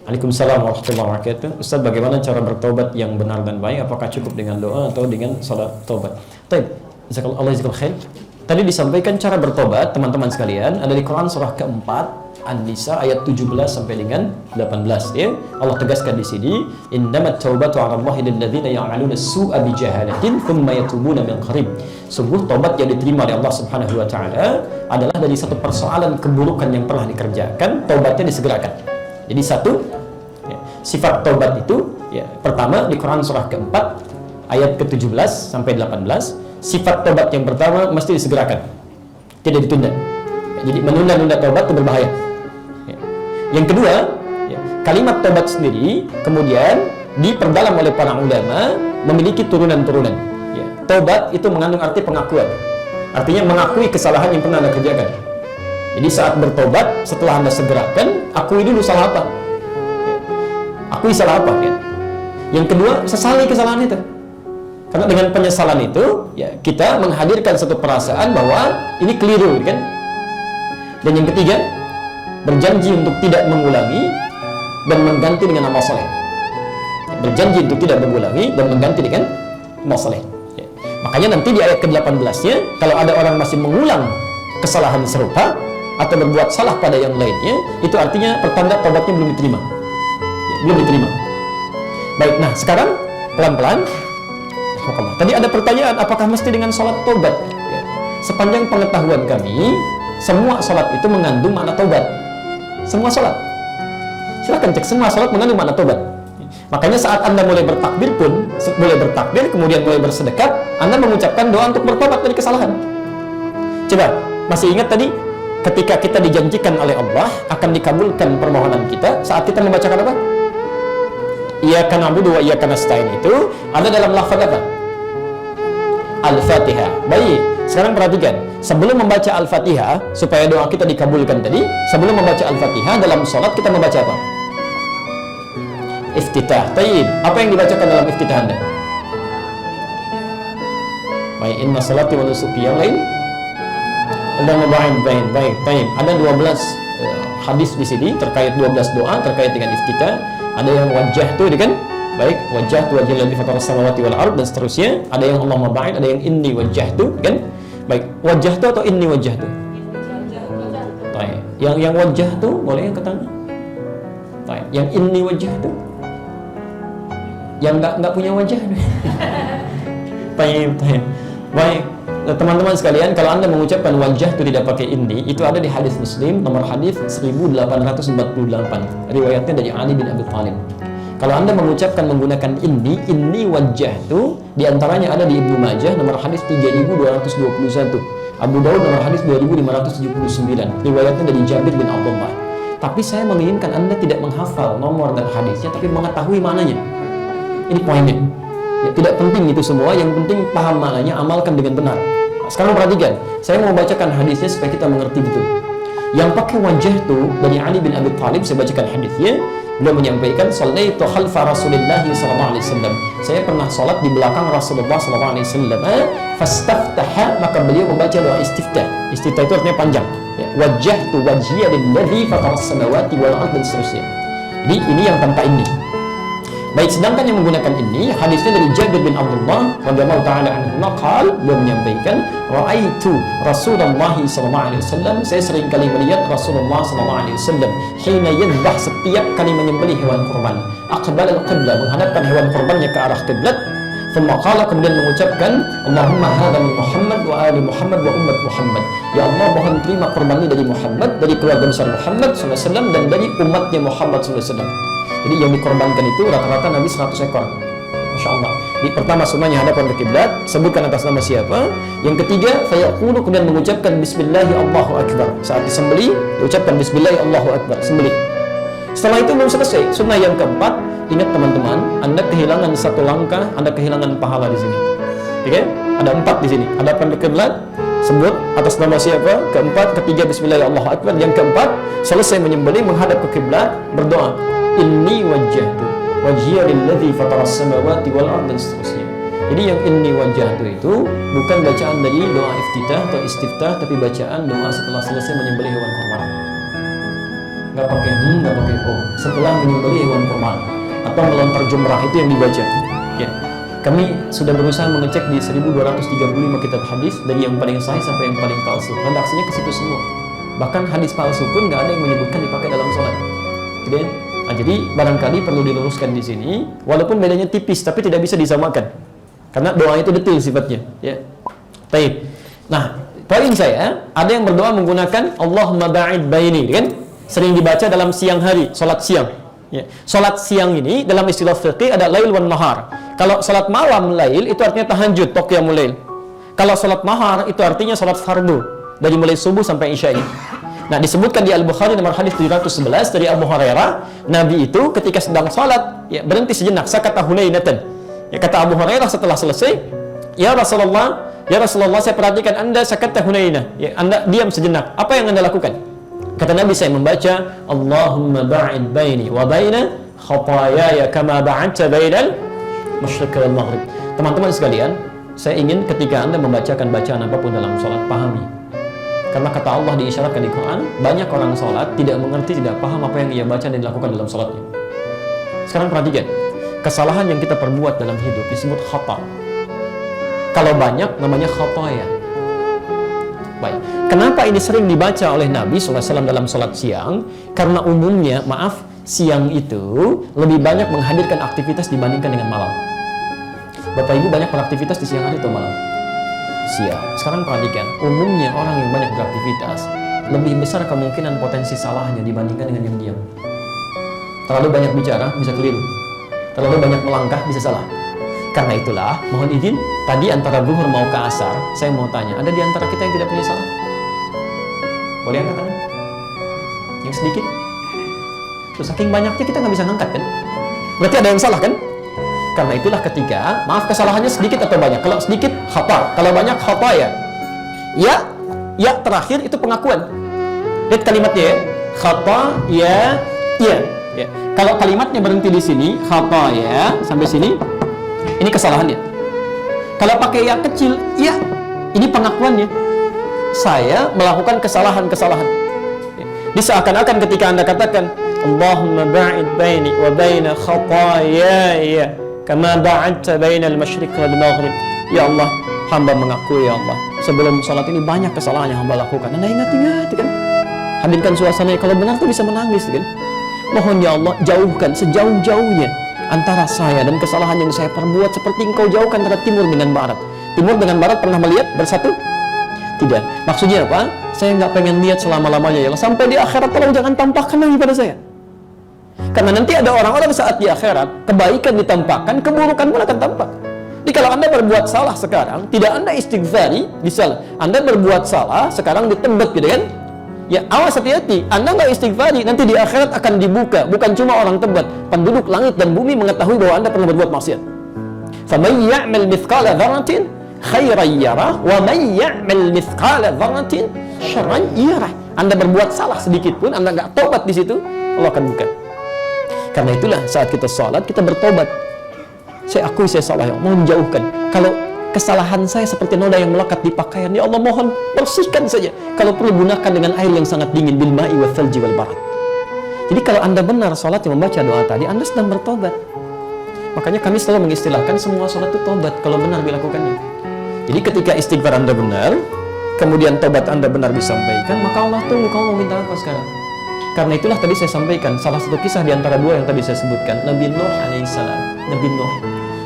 Waalaikumsalam warahmatullahi wabarakatuh. Ustaz, bagaimana cara bertobat yang benar dan baik? Apakah cukup dengan doa atau dengan salat tobat? Baik, Allah jazakallahu khair. Tadi disampaikan cara bertobat, teman-teman sekalian, ada di Quran surah keempat An-Nisa ayat 17 sampai dengan 18 ya. Allah tegaskan di sini, innamat taubatu 'ala Allahi lil ladzina ya'maluna as-su'a bi jahalatin tsumma yatubuna min qarib. Sungguh tobat yang diterima oleh Allah Subhanahu wa taala adalah dari satu persoalan keburukan yang pernah dikerjakan, tobatnya disegerakan. Jadi satu ya, sifat tobat itu ya, pertama di Quran surah keempat ayat ke-17 sampai 18, sifat tobat yang pertama mesti disegerakan, tidak ditunda ya, jadi menunda-nunda tobat itu berbahaya ya. Yang kedua ya, kalimat tobat sendiri kemudian diperdalam oleh para ulama memiliki turunan-turunan ya. Tobat itu mengandung arti pengakuan, artinya mengakui kesalahan yang pernah Anda kerjakan. Jadi saat bertobat, setelah Anda segerakan, akui dulu salah apa. Akui salah apa. Ya. Yang kedua, sesali kesalahan itu. Karena dengan penyesalan itu, ya kita menghadirkan satu perasaan bahwa ini keliru, kan? Dan yang ketiga, berjanji untuk tidak mengulangi dan mengganti dengan amal soleh. Berjanji untuk tidak mengulangi dan mengganti dengan amal soleh. Ya. Makanya nanti di ayat ke-18-nya, kalau ada orang masih mengulang kesalahan serupa, atau berbuat salah pada yang lainnya, itu artinya pertanda tobatnya belum diterima ya, belum diterima. Baik, nah sekarang pelan-pelan tadi ada pertanyaan, apakah mesti dengan sholat tobat ya. Sepanjang pengetahuan kami, semua sholat itu mengandung makna tobat. Semua sholat, silahkan cek, semua sholat mengandung makna tobat. Makanya saat Anda mulai bertakbir pun, mulai bertakbir kemudian mulai bersedekap, Anda mengucapkan doa untuk bertobat dari kesalahan. Coba, masih ingat tadi ketika kita dijanjikan oleh Allah akan dikabulkan permohonan kita saat kita membacakan apa? Iyyaka na'budu wa iyyaka nasta'in, itu ada dalam lafaz apa? Al-Fatihah. Baik, sekarang perhatikan, sebelum membaca Al-Fatihah supaya doa kita dikabulkan tadi, sebelum membaca Al-Fatihah dalam sholat kita membaca apa? Iftitah. Tayyib. Apa yang dibacakan dalam iftitah Anda? Baik, inna salati wa nusuki, yang lain? Baik. Ada 12 hadis di sini terkait 12 doa terkait dengan iftitah. Ada yang wajah tuh kan? Baik, wajah tu wajhal ladzi fatara samawati wal ard dan seterusnya. Ada yang Allahumma ba'id, ada yang inni wajah tuh kan? Baik, wajah tuh atau inni wajah tuh? Baik. Yang wajah tuh boleh yang ke tengah. Baik, yang inni wajah tuh? Yang enggak punya wajah. Baik. Baik. Teman-teman sekalian, kalau Anda mengucapkan wajah itu tidak pakai inni, itu ada di hadis Muslim nomor hadis 1848. Riwayatnya dari Ali bin Abi Thalib. Kalau Anda mengucapkan menggunakan inni wajah itu diantaranya ada di Ibnu Majah nomor hadis 3221, Abu Daud nomor hadis 2579. Riwayatnya dari Jabir bin Abdullah. Tapi saya menginginkan Anda tidak menghafal nomor dan hadisnya, tapi mengetahui maknanya. Ini poinnya. Ya, tidak penting itu semua, yang penting paham maknanya, amalkan dengan benar. Nah, sekarang perhatikan, saya mau bacakan hadisnya supaya kita mengerti betul. Yang pakai wajah itu dari Ali bin Abi Thalib, saya bacakan hadisnya. Beliau menyampaikan, "Shallaitu khalfa Rasulillah sallallahu alaihi wasallam." Saya pernah salat di belakang Rasulullah sallallahu alaihi wasallam. Fastaftaha, maka beliau membaca doa istiftah. Istiftah itu artinya panjang. Ya, wajjahtu wajhiya lilladzi fatara as-samawati wal ardh dan seterusnya. Jadi ini yang tanpa ini. Baik, sedangkan yang menggunakan ini hadisnya dari Jabir bin Abdullah radhiyallahu taala anhu maqal, beliau menyampaikan, "Ra'aitu Rasulullah sallallahu alaihi wasallam." Saya sering kali melihat Rasulullah sallallahu alaihi wasallam hina yadhbah, setiap kali menyembelih hewan kurban, aqbala al-qiblah, menghadapkan hewan kurbannya ke arah kiblat. Thumma qala, kemudian mengucapkan, "Allahumma hadza min Muhammad wa ali Muhammad wa ummat Muhammad." Ya Allah, mohon terima kurban ini dari Muhammad, dari keluarga besar Muhammad sallallahu alaihi wasallam dan dari umatnya Muhammad sallallahu alaihi wasallam. Jadi yang dikorbankan itu rata-rata Nabi 100 ekor. Masya Allah. Di pertama sunnahnya hadapan ke kiblat, sebutkan atas nama siapa. Yang ketiga, fayaqulu, kemudian mengucapkan Bismillahi Allahu Akbar. Saat disembelih, diucapkan Bismillahi Allahu Akbar, sembelih. Setelah itu belum selesai. Sunnah yang keempat, ingat teman-teman, Anda kehilangan satu langkah, Anda kehilangan pahala di sini. Oke? Ada 4 di sini. Hadapan ke kiblat, sebut atas nama siapa. Keempat, ketiga Bismillahi Allahu Akbar. Yang keempat, selesai menyembelih, menghadap ke kiblat, berdoa, inni wajjahtu wajhiya lilladzi fatara as-samawati wal ardh dan seterusnya. Jadi yang inni wajjahtu itu bukan bacaan dari doa iftitah atau istiftah, tapi bacaan doa setelah selesai menyembelih hewan kurban. nggak pakai nggak pakai setelah menyembelih hewan kurban atau melontar jumrah, itu yang dibaca. Ya. Kami sudah berusaha mengecek di 1235 kitab hadis dari yang paling sahih sampai yang paling palsu. Redaksinya ke situ semua. Bahkan hadis palsu pun nggak ada yang menyebutkan dipakai dalam sholat. Gitu ya? Nah, jadi barangkali perlu diluruskan di sini, walaupun bedanya tipis, tapi tidak bisa disamakan. Karena doa itu detail sifatnya. Ya. Baik. Nah, poin saya, ada yang berdoa menggunakan Allahumma ba'id baini, kan? Sering dibaca dalam siang hari, sholat siang. Ya. Sholat siang ini dalam istilah fiqih ada lail wan nahar. Kalau sholat malam lail itu artinya tahajud, qiyamul lail. Kalau sholat nahar itu artinya sholat fardu dari mulai subuh sampai isya ini. Nah, disebutkan di Al-Bukhari nomor hadis 711 dari Abu Hurairah, Nabi itu ketika sedang sholat, ya, berhenti sejenak, sakata hunainatan. Ya, kata Abu Hurairah setelah selesai, ya Rasulullah, saya perhatikan Anda sakata hunainah, ya, Anda diam sejenak. Apa yang Anda lakukan? Kata Nabi, saya membaca Allahumma ba'id baini wa baina khataayaya kama ba'adta bainal masyriq wal maghrib. Teman-teman sekalian, saya ingin ketika Anda membacakan bacaan apapun dalam sholat, pahami. Karena kata Allah diisyaratkan di Quran, banyak orang sholat tidak mengerti, tidak paham apa yang ia baca dan dilakukan dalam sholatnya. Sekarang perhatikan, kesalahan yang kita perbuat dalam hidup disebut khata. Kalau banyak, namanya khataaya. Baik, kenapa ini sering dibaca oleh Nabi SAW dalam sholat siang? Karena umumnya, maaf, siang itu lebih banyak menghadirkan aktivitas dibandingkan dengan malam. Bapak Ibu banyak beraktivitas di siang hari atau malam? Siang. Sekarang perhatikan, umumnya orang yang banyak beraktivitas lebih besar kemungkinan potensi salahnya dibandingkan dengan yang diam. Terlalu banyak bicara bisa keliru, terlalu banyak melangkah bisa salah. Karena itulah, mohon izin, tadi antara zuhur mau ke asar, saya mau tanya, ada di antara kita yang tidak punya salah? Boleh angkat tangan? Yang sedikit? Terus saking banyaknya kita nggak bisa ngangkat kan? Berarti ada yang salah kan? Karena itulah ketika, maaf kesalahannya sedikit atau banyak. Kalau sedikit, khata. Kalau banyak, khata ya. Ya terakhir itu pengakuan. Lihat kalimatnya ya. Khata, ya. Kalau kalimatnya berhenti di sini, khata ya, sampai sini, ini kesalahannya. Kalau pakai ya kecil, ya, ini pengakuannya. Saya melakukan kesalahan-kesalahan. Di seakan-akan ketika Anda katakan, Allahumma ba'id baini wa baina khataaya kama ba'adta bainal masyriq wal maghrib. Ya Allah, hamba mengakui ya Allah, sebelum sholat ini banyak kesalahan yang hamba lakukan. Anda ingat-ingat kan? Hadirkan suasananya, kalau benar tuh bisa menangis kan? Mohon ya Allah, jauhkan sejauh-jauhnya antara saya dan kesalahan yang saya perbuat, seperti Engkau jauhkan antara timur dengan barat. Timur dengan barat pernah melihat bersatu? Tidak. Maksudnya apa? Saya nggak pengen lihat selama-lamanya ya Allah. Sampai di akhirat tolong jangan tampakkan lagi pada saya. Karena nanti ada orang-orang saat di akhirat, kebaikan ditampakkan, keburukan pun akan tampak. Jadi kalau Anda berbuat salah sekarang, tidak Anda istighfari, bisa Anda berbuat salah, sekarang ditebet gitu kan? Ya awas, hati-hati, Anda nggak istighfari, nanti di akhirat akan dibuka. Bukan cuma orang tebet, penduduk langit dan bumi mengetahui bahwa Anda pernah berbuat maksiat. فَمَنْ يَعْمَلْ مِثْقَالَ ذَرَّةٍ خَيْرًا يَرَهُ وَمَنْ يَعْمَلْ مِثْقَالَ ذَرَّةٍ شَرًّا يَرَهُ. Anda berbuat salah sedikit pun, Anda nggak tobat di situ, Allah akan buka. Karena itulah saat kita sholat, kita bertobat. Saya akui saya salah, ya Allah, mohon jauhkan. Kalau kesalahan saya seperti noda yang melekat di pakaian, ya Allah mohon bersihkan saja. Kalau perlu gunakan dengan air yang sangat dingin, bil ma'i wal thalji wal barad. Jadi kalau Anda benar sholat yang membaca doa tadi, Anda sedang bertobat. Makanya kami selalu mengistilahkan semua sholat itu tobat kalau benar dilakukannya. Jadi ketika istighfar Anda benar, kemudian tobat Anda benar disampaikan, maka Allah tunggu kamu mau minta apa sekarang. Karena itulah tadi saya sampaikan salah satu kisah di antara dua yang tadi saya sebutkan, Nabi Nuh alaihissalam. Nabi Nuh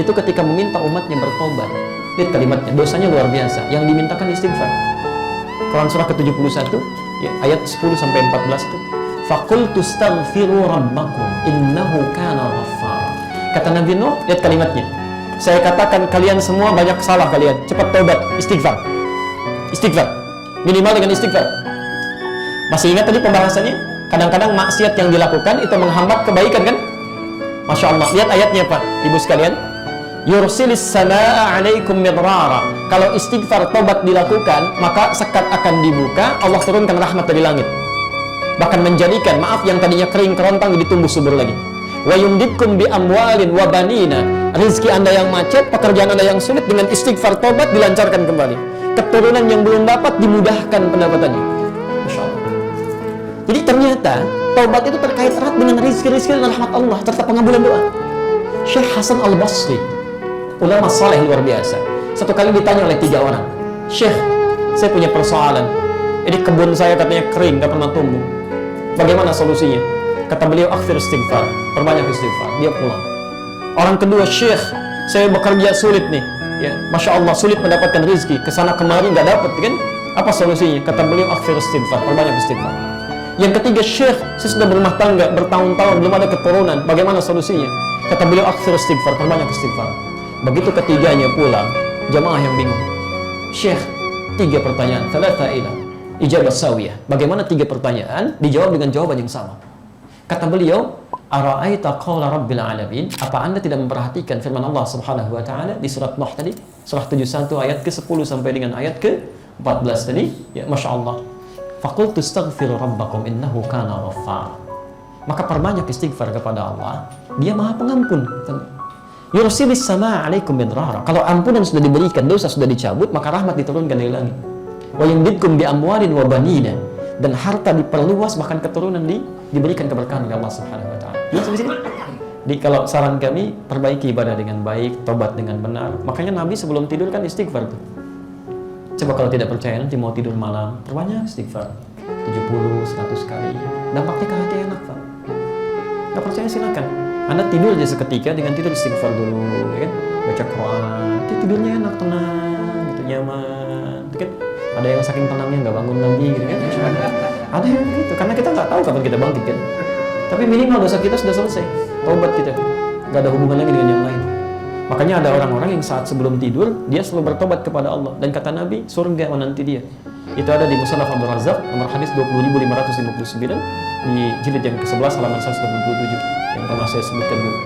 itu ketika meminta umatnya bertobat, lihat kalimatnya, dosanya luar biasa, yang dimintakan istighfar. Quran surah ke-71 ya, ayat 10 sampai 14 itu, faqultu astaghfiru rabbakum innahu kana ghaffara. Kata Nabi Nuh, lihat kalimatnya, saya katakan kalian semua banyak salah kalian, cepat tobat, istighfar. Istighfar, minimal dengan istighfar. Masih ingat tadi pembahasannya? Kadang-kadang maksiat yang dilakukan itu menghambat kebaikan kan? Masya Allah, lihat ayatnya Pak, Ibu sekalian. Yursilis samaa alaikum midrara. Kalau istighfar tobat dilakukan, maka sekat akan dibuka, Allah turunkan rahmat dari langit. Bahkan menjadikan, maaf, yang tadinya kering kerontang jadi tumbuh subur lagi. Wa yumdidkum bi amwalin wa banina. Rizki Anda yang macet, pekerjaan Anda yang sulit, dengan istighfar tobat dilancarkan kembali. Keturunan yang belum dapat dimudahkan pendapatannya. Masya Allah. Jadi ternyata taubat itu terkait erat dengan rizki dan rahmat Allah serta pengabulan doa. Syekh Hasan Al-Basri, ulama saleh luar biasa, satu kali ditanya oleh 3 orang, Syekh, saya punya persoalan, ini kebun saya katanya kering, gak pernah tumbuh, bagaimana solusinya? Kata beliau, akthir istighfar, perbanyak istighfar. Dia pulang. Orang kedua, Syekh, saya bekerja sulit nih, ya, Masya Allah, sulit mendapatkan rezeki, kesana kemari nggak dapat, kan? Apa solusinya? Kata beliau, akthir istighfar, perbanyak istighfar. Yang ketiga, Syekh, saya sudah berumah tangga bertahun-tahun belum ada keturunan, bagaimana solusinya? Kata beliau, akthir istighfar, perbanyak istighfar. Begitu ketiganya pulang, jamaah yang bingung. Syekh, 3 pertanyaan, thalatha ila ijabah sawiyah. Bagaimana 3 pertanyaan dijawab dengan jawaban yang sama? Kata beliau, ara'aita qawla rabbil alamin, apa Anda tidak memperhatikan firman Allah Subhanahu wa taala di surat Nuh tadi, surah 71 ayat ke-10 sampai dengan ayat ke-14 tadi? Ya, Masya Allah. Faqultu astaghfiru rabbakum innahu kana ghaffar. Maka perbanyak istighfar kepada Allah, Dia Maha Pengampun. Yursilis samaa 'alaikum bidrara. Kalau ampunan sudah diberikan, dosa sudah dicabut, maka rahmat diturunkan dari langit. Wa yumdidkum bi amwalin wa banina. Dan harta diperluas, bahkan keturunan diberikan keberkahan oleh Allah Subhanahu wa taala. Jadi kalau saran kami, perbaiki ibadah dengan baik, tobat dengan benar. Makanya Nabi sebelum tidur kan istighfar tuh. Coba kalau tidak percaya, nanti mau tidur malam, perbanyak istighfar. 70, 100 kali. Dampaknya ke hati enak, Pak. Nggak percaya silakan. Anda tidur aja seketika dengan tidur istighfar dulu, ya kan? Baca Quran, tidurnya enak, tenang, gitu, nyaman, gitu kan? Ada yang saking tenangnya nggak bangun lagi, gitu kan? Ada yang begitu, karena kita nggak tahu kapan kita bangkit kan. Tapi minimal dosa kita sudah selesai, taubat kita, nggak ada hubungan lagi dengan yang lain. Makanya ada orang-orang yang saat sebelum tidur dia selalu bertobat kepada Allah, dan kata Nabi, surga menanti dia. Itu ada di Musnad Abdul Razak, nomor hadis 20.559 di jilid yang ke-11 halaman 127 yang pernah saya sebutkan dulu.